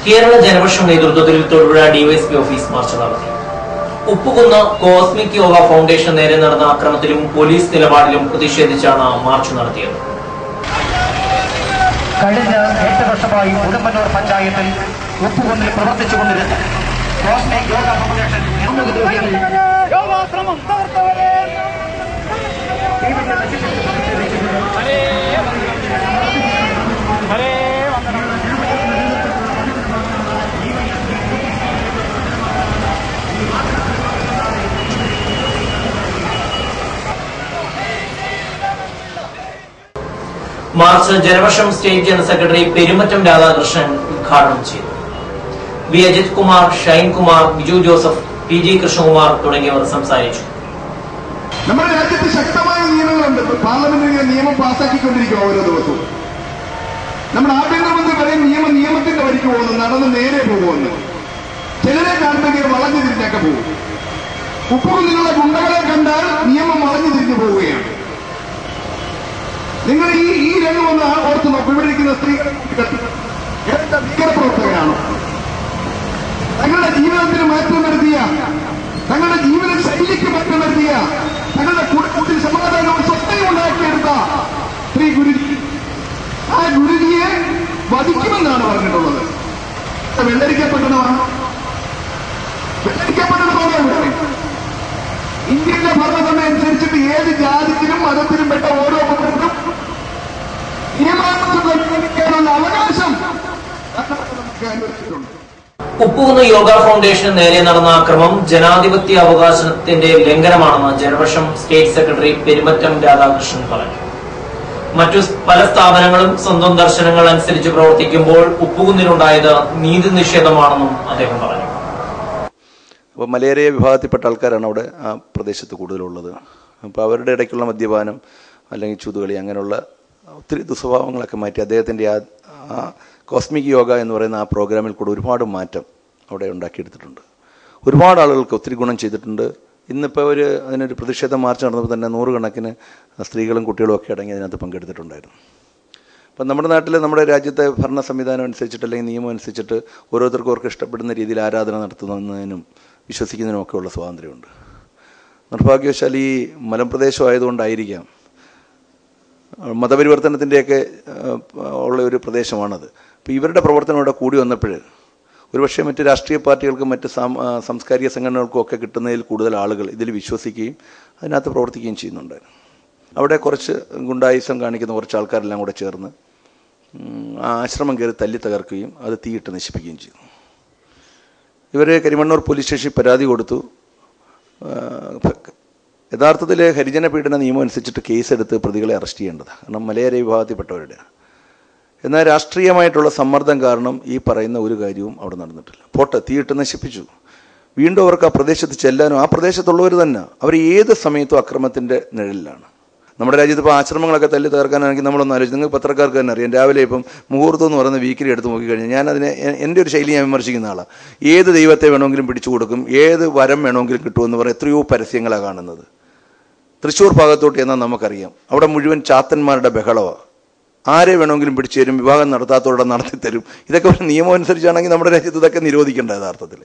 കേരള ജനപക്ഷം നേതൃത്വത്തിൽ Thodupuzha DYSP office March നടത്തി. Uppukunnu cosmic yoga foundation നേരെ നടന്ന അക്രമത്തിലും പോലീസ് നിലപാടിലും പ്രതിഷേധിച്ചാണ് മാർച്ച് നടത്തിയത്. കഴിഞ്ഞ 8 വർഷമായി ഉടുമ്പന്നൂർ പഞ്ചായത്തിൽ ഉപ്പുകുന്നിൽ പ്രവർത്തിച്ചുകൊണ്ടിരുന്ന കോസ്മിക് യോഗ ഫൗണ്ടേഷൻ യോഗാശ്രമം തകർത്തവരെ march Janapaksham state general secretary Perumattom Radhakrishnan ഉദ്ഘാടനം ചെയ്തു. V Ajith Kumar, Shine Kumar, Biju Joseph, P G Krishnakumar തുടങ്ങിയവർ സംസാരിച്ചു. നമ്മുടെ രാജ്യത്ത് ശക്തമായ നിയമങ്ങളുണ്ട്. പാർലമെന്റിൽ നിയമം പാസ്സാക്കിക്കൊണ്ടിരിക്കുക ഓരോ ദിവസവും. നമ്മുടെ ആഭ്യന്തരമന്ത്രി പറയും നിയമത്തിന്റെ വഴിക്ക് പോകുന്നു, നടന്ന് നേരെ പോകുമെന്ന്. ചിലരെ കാണുന്നെങ്കിൽ വളഞ്ഞു തിരിഞ്ഞൊക്കെ പോകും. ഉപ്പുകുന്നിലുള്ള ഗുണ്ടകളെ കണ്ടാൽ നിയമം വളഞ്ഞു തിരിഞ്ഞു പോവുകയാണ്. നിങ്ങൾ ഈ രംഗം ഒന്ന് ഓർത്ത് നോക്കും. ഇവിടെ ഇരിക്കുന്ന സ്ത്രീകൾ ഭീകരപ്രവർത്തകരാണോ? തങ്ങളുടെ ജീവിതത്തിന് മാറ്റം വരുത്തിയ, തങ്ങളുടെ ജീവിത ശൈലിക്ക് മാറ്റം വരുത്തിയ, തങ്ങളുടെ കുടുംബത്തിൽ സമാധാനവും സ്വസ്ഥയും ഉണ്ടാക്കിയെടുത്ത ശ്രീ ഗുരുജി, ആ ഗുരുജിയെ വധിക്കുമെന്നാണ് പറഞ്ഞിട്ടുള്ളത്. വെള്ളരിക്കപ്പെട്ടതാണ്. ഇന്ത്യയിലെ ഭരണഘടന അനുസരിച്ചിട്ട് ഏത് ജാതിക്കും മതത്തിനും പെട്ട ഓരോ മതത്തിനും നിയമാനുസരിക്കാനുള്ള അവകാശം നമുക്ക് അനുവദിച്ചിട്ടുണ്ട്. ഉപ്പുകുന്ന് യോഗ ഫൗണ്ടേഷന് നേരെ നടന്ന അക്രമം ജനാധിപത്യ അവകാശത്തിന്റെ ലംഘനമാണെന്ന് ജനപക്ഷം സ്റ്റേറ്റ് സെക്രട്ടറി പെരുമറ്റം രാധാകൃഷ്ണൻ പറഞ്ഞു. മറ്റു പല സ്ഥാപനങ്ങളും സ്വന്തം ദർശനങ്ങൾ അനുസരിച്ച് പ്രവർത്തിക്കുമ്പോൾ ഉപ്പുകുന്നിലുണ്ടായത് നീതി നിഷേധമാണെന്നും അദ്ദേഹം പറഞ്ഞു. അപ്പോൾ മലേറിയ വിഭാഗത്തിൽപ്പെട്ട ആൾക്കാരാണ് അവിടെ ആ പ്രദേശത്ത് കൂടുതലുള്ളത്. അപ്പോൾ അവരുടെ ഇടയ്ക്കുള്ള മദ്യപാനം അല്ലെങ്കിൽ ചൂതുകളി അങ്ങനെയുള്ള ഒത്തിരി ദുസ്വഭാവങ്ങളൊക്കെ മാറ്റി അദ്ദേഹത്തിൻ്റെ ആ കോസ്മിക് യോഗ എന്ന് പറയുന്ന ആ പ്രോഗ്രാമിൽ കൂടെ ഒരുപാട് മാറ്റം അവിടെ ഉണ്ടാക്കിയെടുത്തിട്ടുണ്ട്. ഒരുപാട് ആളുകൾക്ക് ഒത്തിരി ഗുണം ചെയ്തിട്ടുണ്ട്. ഇന്നിപ്പോൾ അതിനൊരു പ്രതിഷേധ മാർച്ച് നടന്നപ്പോൾ തന്നെ 100 കണക്കിന് സ്ത്രീകളും കുട്ടികളും ഒക്കെ അടങ്ങി അതിനകത്ത് പങ്കെടുത്തിട്ടുണ്ടായിരുന്നു. അപ്പം നമ്മുടെ നാട്ടിൽ, നമ്മുടെ രാജ്യത്തെ ഭരണ സംവിധാനം അനുസരിച്ചിട്ട് അല്ലെങ്കിൽ നിയമം അനുസരിച്ചിട്ട് ഓരോരുത്തർക്കും അവർക്ക് ഇഷ്ടപ്പെടുന്ന രീതിയിൽ ആരാധന നടത്തുന്നതിനും വിശ്വസിക്കുന്നതിനും ഒക്കെ ഉള്ള സ്വാതന്ത്ര്യമുണ്ട്. നിർഭാഗ്യവശാൽ ഈ മലമ്പ്രദേശം ആയതുകൊണ്ടായിരിക്കാം മതപരിവർത്തനത്തിൻ്റെയൊക്കെ ഉള്ള ഒരു പ്രദേശമാണത്. അപ്പോൾ ഇവരുടെ പ്രവർത്തനം ഇവിടെ കൂടി വന്നപ്പോൾ ഒരുപക്ഷെ മറ്റ് രാഷ്ട്രീയ പാർട്ടികൾക്കും മറ്റ് സാംസ്കാരിക സംഘടനകൾക്കും ഒക്കെ കിട്ടുന്നതിൽ കൂടുതൽ ആളുകൾ ഇതിൽ വിശ്വസിക്കുകയും അതിനകത്ത് പ്രവർത്തിക്കുകയും ചെയ്യുന്നുണ്ടായിരുന്നു. അവിടെ കുറച്ച് ഗുണ്ടായിസം കാണിക്കുന്ന കുറച്ച് ആൾക്കാരെല്ലാം കൂടെ ചേർന്ന് ആ ആശ്രമം കയറി തല്ലി തകർക്കുകയും അത് തീയിട്ട് നശിപ്പിക്കുകയും ചെയ്തു. ഇവർ കരിമണ്ണൂർ പോലീസ് സ്റ്റേഷനിൽ പരാതി കൊടുത്തു. യഥാർത്ഥത്തിൽ ഹരിജന പീഡന നിയമം അനുസരിച്ചിട്ട് കേസെടുത്ത് പ്രതികളെ അറസ്റ്റ് ചെയ്യേണ്ടതാണ്. കാരണം മലയാളി വിഭാഗത്തിൽപ്പെട്ടവരുടെ. എന്നാൽ രാഷ്ട്രീയമായിട്ടുള്ള സമ്മർദ്ദം കാരണം ഈ പറയുന്ന ഒരു കാര്യവും അവിടെ നടന്നിട്ടില്ല. പോട്ടെ, തീയിട്ട് നശിപ്പിച്ചു. വീണ്ടും അവർക്ക് ആ പ്രദേശത്ത് ചെല്ലാനും, ആ പ്രദേശത്തുള്ളവർ തന്നെ അവർ ഏത് സമയത്തും അക്രമത്തിൻ്റെ നിഴലിലാണ്. നമ്മുടെ രാജ്യത്ത് ഇപ്പോൾ ആശ്രമങ്ങളൊക്കെ തല്ലി തകർക്കാനാണെങ്കിൽ നമ്മളൊന്ന് ആലോചിച്ച്, നിങ്ങൾക്ക് പത്രക്കാർക്ക് തന്നെ അറിയാം. രാവിലെ ഇപ്പം മുഹൂർത്തം എന്ന് പറയുന്ന വീക്കിലി എടുത്ത് നോക്കിക്കഴിഞ്ഞാൽ ഞാനതിനെ എൻ്റെ ഒരു ശൈലി ഞാൻ വിമർശിക്കുന്ന ആളാണ്. ഏത് ദൈവത്തെ വേണമെങ്കിലും പിടിച്ചു കൊടുക്കും, ഏത് വരം വേണമെങ്കിലും കിട്ടുമെന്ന് പറഞ്ഞ് എത്രയോ പരസ്യങ്ങളാണ് കാണുന്നത്. തൃശ്ശൂർ ഭാഗത്തോട്ട് എന്നാൽ നമുക്കറിയാം, അവിടെ മുഴുവൻ ചാത്തന്മാരുടെ ബഹളമാണ്. ആരെ വേണമെങ്കിലും പിടിച്ചു തരും, വിവാഹം നടത്താത്തവരുടെ നടത്തിത്തരും. ഇതൊക്കെ ഒരു നിയമം അനുസരിച്ചാണെങ്കിൽ നമ്മുടെ രാജ്യത്ത് ഇതൊക്കെ നിരോധിക്കേണ്ട. യഥാർത്ഥത്തിൽ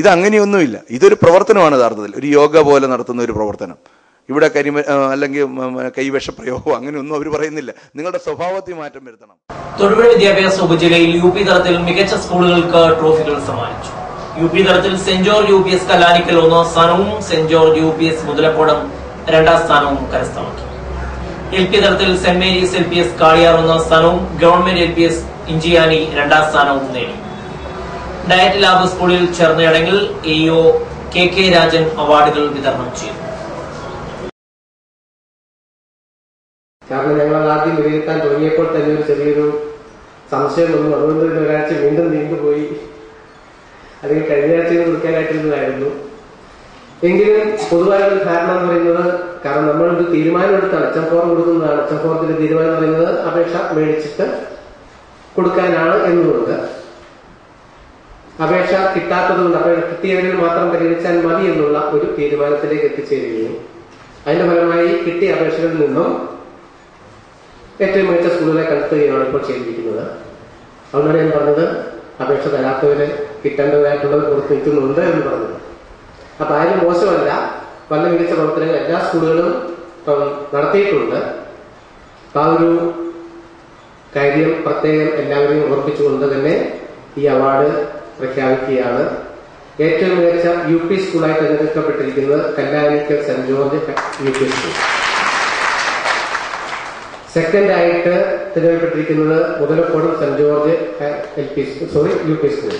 ഇതങ്ങനെയൊന്നുമില്ല. ഇതൊരു പ്രവർത്തനമാണ് യഥാർത്ഥത്തിൽ, ഒരു യോഗ പോലെ നടത്തുന്ന ഒരു പ്രവർത്തനം. ഇവിടെ അല്ലെങ്കിൽ കൈവിഷപ്രയോഗം അങ്ങനെയൊന്നും അവർ പറയുന്നില്ല. നിങ്ങളുടെ സ്വഭാവത്തിൽ മാറ്റം വരുത്തണം. തൊടുപുഴ വിദ്യാഭ്യാസ ഉപജില്ലയിൽ UP തലത്തിൽ മികച്ച സ്കൂളുകൾക്ക് ട്രോഫികൾ സമ്മാനിച്ചു. UP തലത്തിൽ സെന്റ് ജോർജ് UPS കല്ലാനിക്കൽ 1ാം സ്ഥാനവും സെന്റ് ജോർജ് UPS മുതലക്കോടം 2ാം സ്ഥാനവും കരസ്ഥമാക്കി. LP തലത്തിൽ സെന്റ് മേരീസ് LPS കാളിയാർ 1ാം സ്ഥാനവും ഗവൺമെന്റ് LPS ഇഞ്ചിയാനി 2ാം സ്ഥാനവും നേടി. ഡയറ്റ് ലാബ് സ്കൂളിൽ ചേർന്ന ചടങ്ങിൽ AO KK രാജൻ അവാർഡുകൾ വിതരണം ചെയ്തു. കാരണം ഞങ്ങൾ ആദ്യം വിലയിരുത്താൻ തുടങ്ങിയപ്പോൾ തന്നെ ഒരു ചെറിയൊരു സംശയം വന്നു. അതുകൊണ്ട് തന്നെ ഒരാഴ്ച വീണ്ടും നീണ്ടുപോയി. അല്ലെങ്കിൽ കഴിഞ്ഞ ആഴ്ചയിൽ കൊടുക്കാനായിട്ടിരുന്നതായിരുന്നു. എങ്കിലും പൊതുവായൊരു ധാരണ എന്ന് പറയുന്നത്, കാരണം നമ്മളൊരു തീരുമാനമെടുത്താണ് HM4 കൊടുക്കുന്നതാണ്. HM4ന്റെ തീരുമാനം എന്ന് പറയുന്നത് അപേക്ഷ മേടിച്ചിട്ട് കൊടുക്കാനാണ് എന്നുകൊണ്ട് അപേക്ഷ കിട്ടാത്തതുകൊണ്ട് അപേക്ഷ കിട്ടിയവരിൽ മാത്രം പരിഗണിച്ചാൽ മതി എന്നുള്ള ഒരു തീരുമാനത്തിലേക്ക് എത്തിച്ചേരുകയും അതിന്റെ ഫലമായി കിട്ടിയ അപേക്ഷകളിൽ നിന്നും ഏറ്റവും മികച്ച സ്കൂളുകളെ കണ്ടെത്തുകയാണ് ഇപ്പോൾ ചെയ്തിരിക്കുന്നത്. അതുകൊണ്ടാണ് ഞാൻ പറഞ്ഞത്, അപേക്ഷ തരാത്തവര് കിട്ടേണ്ടതായിട്ടുള്ളത് പുറത്ത് നിൽക്കുന്നുണ്ട് എന്ന് പറഞ്ഞു. അപ്പൊ ആരും മോശമല്ല, നല്ല മികച്ച പ്രവർത്തനങ്ങൾ എല്ലാ സ്കൂളുകളും ഇപ്പം നടത്തിയിട്ടുണ്ട്. ആ ഒരു കാര്യം പ്രത്യേകം എല്ലാവരെയും ഓർപ്പിച്ചുകൊണ്ട് തന്നെ ഈ അവാർഡ് പ്രഖ്യാപിക്കുകയാണ്. ഏറ്റവും മികച്ച UP സ്കൂളായി തിരഞ്ഞെടുക്കപ്പെട്ടിരിക്കുന്നത് Kallanikkal saint George UP school. Second ആയിട്ട് തിരഞ്ഞെടുക്കപ്പെട്ടിരിക്കുന്നത് Muthalakodam saint George UP school.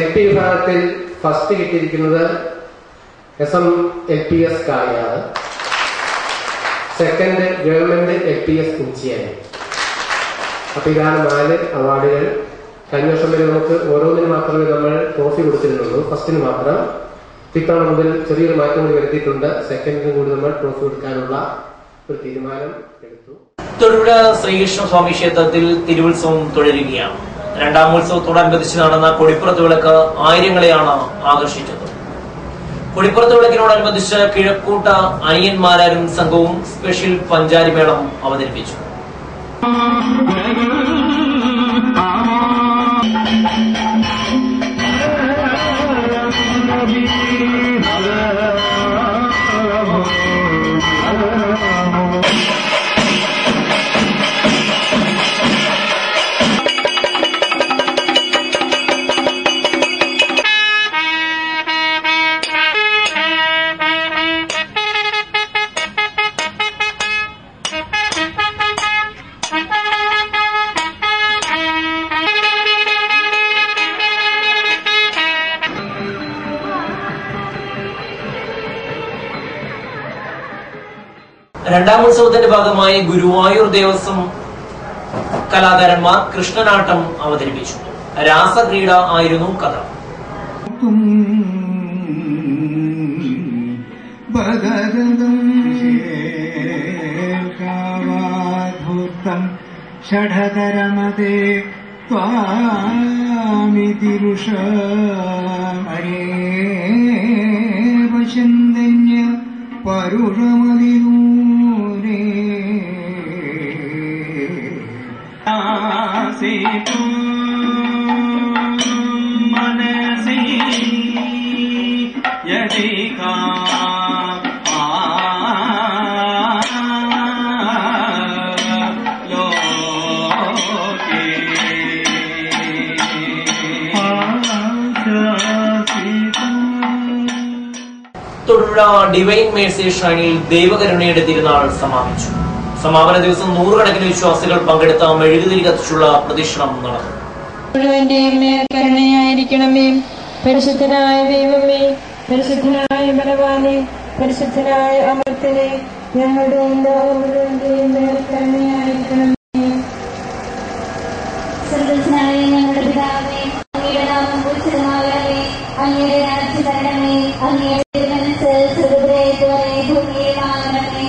LP വിഭാഗത്തിൽ ഫസ്റ്റ് കിട്ടിയിരിക്കുന്നത് SMLPS കാളിയാണ്. സെക്കൻഡ് ഗവൺമെന്റ് LPS കുഞ്ചിയായി. അപ്പൊ ഇതാണ് 4 അവാർഡുകൾ. കഴിഞ്ഞ വർഷം വരെ നമുക്ക് ഓരോന്നിന് മാത്രമേ നമ്മൾ ട്രോഫി കൊടുത്തിരുന്നുള്ളൂ, ഫസ്റ്റിന് മാത്രം. ഇത്തവണ മുതൽ ചെറിയൊരു മാറ്റം കൂടി വരുത്തിയിട്ടുണ്ട്. സെക്കൻഡിനും കൂടി നമ്മൾ ട്രോഫി കൊടുക്കാനുള്ള ഒരു തീരുമാനം എടുത്തു. തൊടുപുഴ ശ്രീകൃഷ്ണസ്വാമി ക്ഷേത്രത്തിൽ തിരുവുത്സവം തുടരുകയാണ്. രണ്ടാം ഉത്സവത്തോടനുബന്ധിച്ച് നടന്ന കൊടിപ്പുറത്ത് വിളക്ക് ആയിരങ്ങളെയാണ് ആകർഷിച്ചത്. കൊടിപ്പുറത്ത് വിളക്കിനോടനുബന്ധിച്ച് കിഴക്കൂട്ട അനിയന്മാരും സംഘവും സ്പെഷ്യൽ പഞ്ചാരിമേളം അവതരിപ്പിച്ചു. രണ്ടാം ഉത്സവത്തിന്റെ ഭാഗമായി ഗുരുവായൂർ ദേവസ്വം കലാകാരന്മാർ കൃഷ്ണനാട്ടം അവതരിപ്പിച്ചു. രാസക്രീഡ ആയിരുന്നു കഥ. ഷഡധരമതേ ത്വാമിതിരുഷ ഹരേ വശന്തന്യ പരുഷമതിദൂരേ ആസീതു മനസി യദികാ തൊടുപുഴ ഡിവൈൻ മേഴ്സി ഷ്രൈനിൽ ദൈവകരുണയുടെ തിരുനാൾ സമാപിച്ചു. സമാപന ദിവസം നൂറുകണക്കിന് വിശ്വാസികൾ പങ്കെടുത്ത മെഴുകുതിരി കത്തിച്ചുള്ള പ്രദക്ഷിണം നടന്നു. മുഴുവന്റെയും മേൽ കരുണയായിരിക്കണമേ. പരിശുദ്ധനായ ദൈവമേ, പരിശുദ്ധനായ ബലവാനെ, പരിശുദ്ധനായ അമർത്തനെ, ഞങ്ങളുടെയും ലോകം മുഴുവന്റെയും മേൽ കരുണയായിരിക്കണമേ. സർവ്വജ്ഞനായ ഞങ്ങളുടെ പിതാവേ, അങ്ങയുടെ നാമം പൂജിതമാകണമേ. അങ്ങയുടെ രാജ്യം വരണമേ. അങ്ങയുടെ തിരുമനസ്സ് സ്വർഗ്ഗത്തിലെ ഭൂമിയിലുമാകണമേ.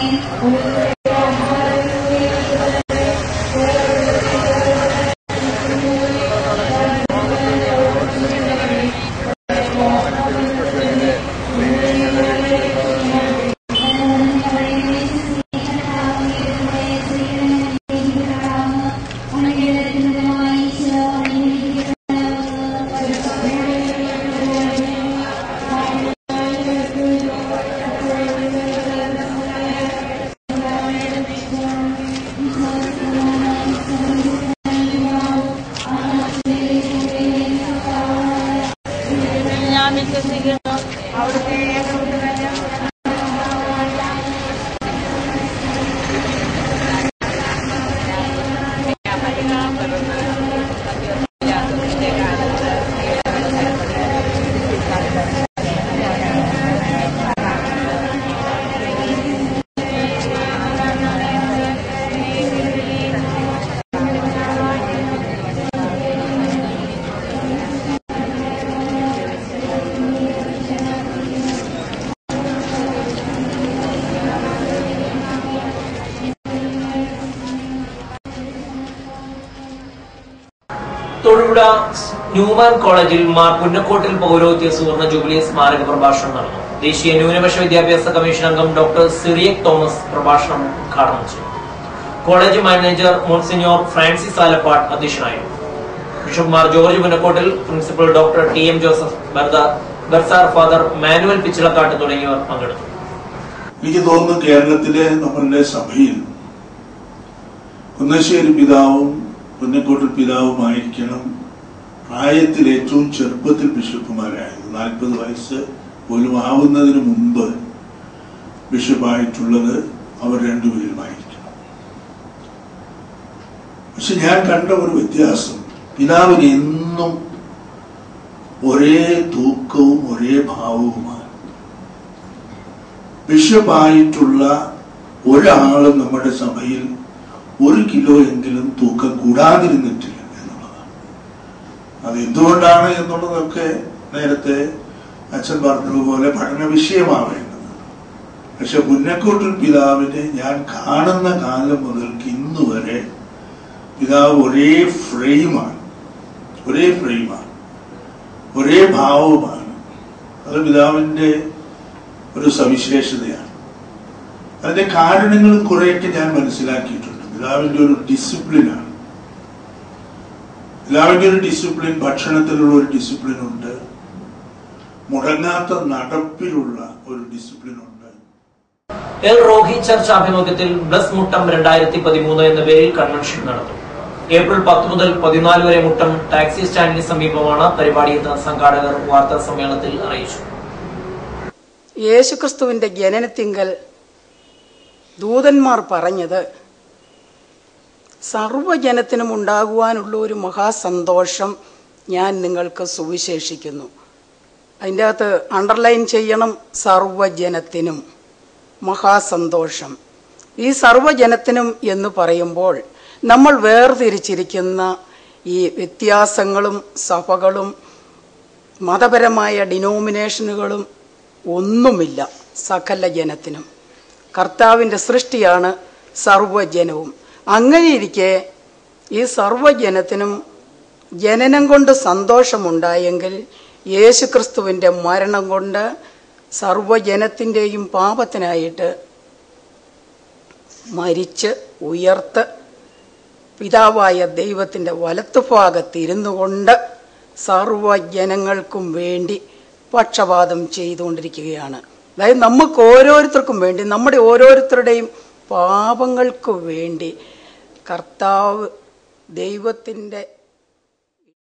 തൊടുപുഴ ന്യൂമാൻ കോളേജിൽ മാർ പുന്നക്കോട്ടിൽ പൗരോഹിത്യ സുവർണ ജൂബിലി സ്മാരക പ്രഭാഷണം നടന്നു. ദേശീയ ന്യൂനപക്ഷ വിദ്യാഭ്യാസ കമ്മീഷൻ അംഗം ഡോക്ടർ സിറിയക് തോമസ് പ്രഭാഷണം ഉദ്ഘാടനം ചെയ്തു. College manager monsignor Francis Alappad അധ്യക്ഷനായിരുന്നു. Bishop George Punnakkottil, principal doctor T M. Joseph, bursar father Manuel Pichilakkattu തുടങ്ങിയവർ പങ്കെടുത്തു. എനിക്ക് തോന്നുന്നു കേരളത്തിലെ നമ്മളുടെ സഭയിൽ കുന്നശ്ശേരി പിതാവും പുന്നക്കോട്ടിൽ പിതാവുമായിരിക്കണം പ്രായത്തിൽ ഏറ്റവും ചെറുപ്പത്തിൽ ബിഷപ്പുമാരായത്. 40 വയസ്സ് പോലും ആവുന്നതിന് മുമ്പ് ബിഷപ്പായിട്ടുള്ളത് അവർ രണ്ടുപേരുമായിരിക്കണം. പക്ഷെ ഞാൻ കണ്ട ഒരു വ്യത്യാസം, പിതാവിന് എന്നും ഒരേ തൂക്കവും ഒരേ ഭാവവുമാണ്. ബിഷപ്പായിട്ടുള്ള ഒരാളും നമ്മുടെ സഭയിൽ 1 കിലോ എങ്കിലും തൂക്കം കൂടാതിരുന്നിട്ടില്ല എന്നുള്ളതാണ്. അത് എന്തുകൊണ്ടാണ് എന്നുള്ളതൊക്കെ നേരത്തെ അച്ഛൻ പറഞ്ഞതുപോലെ പഠന വിഷയമാവേണ്ടത്. പക്ഷെ പുന്നക്കോട്ടിൽ പിതാവിനെ ഞാൻ കാണുന്ന കാലം മുതൽക്ക് ഇന്ന് വരെ പിതാവ് ഒരേ ഫ്രെയിമാണ്, ഒരേ ഭാവവുമാണ്. അത് പിതാവിന്റെ ഒരു സവിശേഷതയാണ്. അതിന്റെ കാരണങ്ങൾ കുറെയൊക്കെ ഞാൻ മനസ്സിലാക്കിയിട്ടുണ്ട്. പിതാവിന്റെ ഒരു ഡിസിപ്ലിനാണ്. പിതാവിന്റെ ഒരു ഡിസിപ്ലിൻ, ഭക്ഷണത്തിലുള്ള ഒരു ഡിസിപ്ലിൻ ഉണ്ട്, മുടങ്ങാത്ത നടപ്പിലുള്ള ഒരു ഡിസിപ്ലിൻ ഉണ്ട്. എൽ റോഹി ചർച്ച് ആഭിമുഖ്യത്തിൽ ബ്ലസ് മുട്ടം 2013 എന്ന പേരിൽ കൺവെൻഷൻ നടത്തും. ഏപ്രിൽ 10 മുതൽ 14 വരെ മുട്ടം ടാക്സി സ്റ്റാൻഡിന് സമീപമാണ് പരിപാടിയെന്ന് സംഘാടകർ വാർത്താ സമ്മേളനത്തിൽ അറിയിച്ചു. യേശുക്രിസ്തുവിന്റെ ജനനത്തിങ്കൽ ദൂതന്മാർ പറഞ്ഞത് സർവ്വജനത്തിനും ഉണ്ടാകുവാനുള്ള ഒരു മഹാസന്തോഷം ഞാൻ നിങ്ങൾക്ക് സുവിശേഷിക്കുന്നു. അതിൻ്റെ അകത്ത് അണ്ടർലൈൻ ചെയ്യണം, സർവ്വജനത്തിനും മഹാസന്തോഷം. ഈ സർവ്വജനത്തിനും എന്ന് പറയുമ്പോൾ നമ്മൾ വേർതിരിച്ചിരിക്കുന്ന ഈ വ്യത്യാസങ്ങളും സഭകളും മതപരമായ ഡിനോമിനേഷനുകളും ഒന്നുമില്ല. സകല ജനത്തിനും കർത്താവിൻ്റെ സൃഷ്ടിയാണ് സർവ്വജനവും. അങ്ങനെയിരിക്കെ ഈ സർവ്വജനത്തിനും ജനനം കൊണ്ട് സന്തോഷമുണ്ടായെങ്കിൽ യേശുക്രിസ്തുവിൻ്റെ മരണം കൊണ്ട് സർവ്വജനത്തിൻ്റെയും പാപത്തിനായിട്ട് മരിച്ച് ഉയർത്ത് പിതാവായ ദൈവത്തിൻ്റെ വലത്തുഭാഗത്തിരുന്നു കൊണ്ട് സർവ്വജനങ്ങൾക്കും വേണ്ടി പക്ഷപാതം ചെയ്തുകൊണ്ടിരിക്കുകയാണ്. അതായത് നമുക്ക് ഓരോരുത്തർക്കും വേണ്ടി, നമ്മുടെ ഓരോരുത്തരുടെയും പാപങ്ങൾക്ക് വേണ്ടി കർത്താവ് ദൈവത്തിൻ്റെ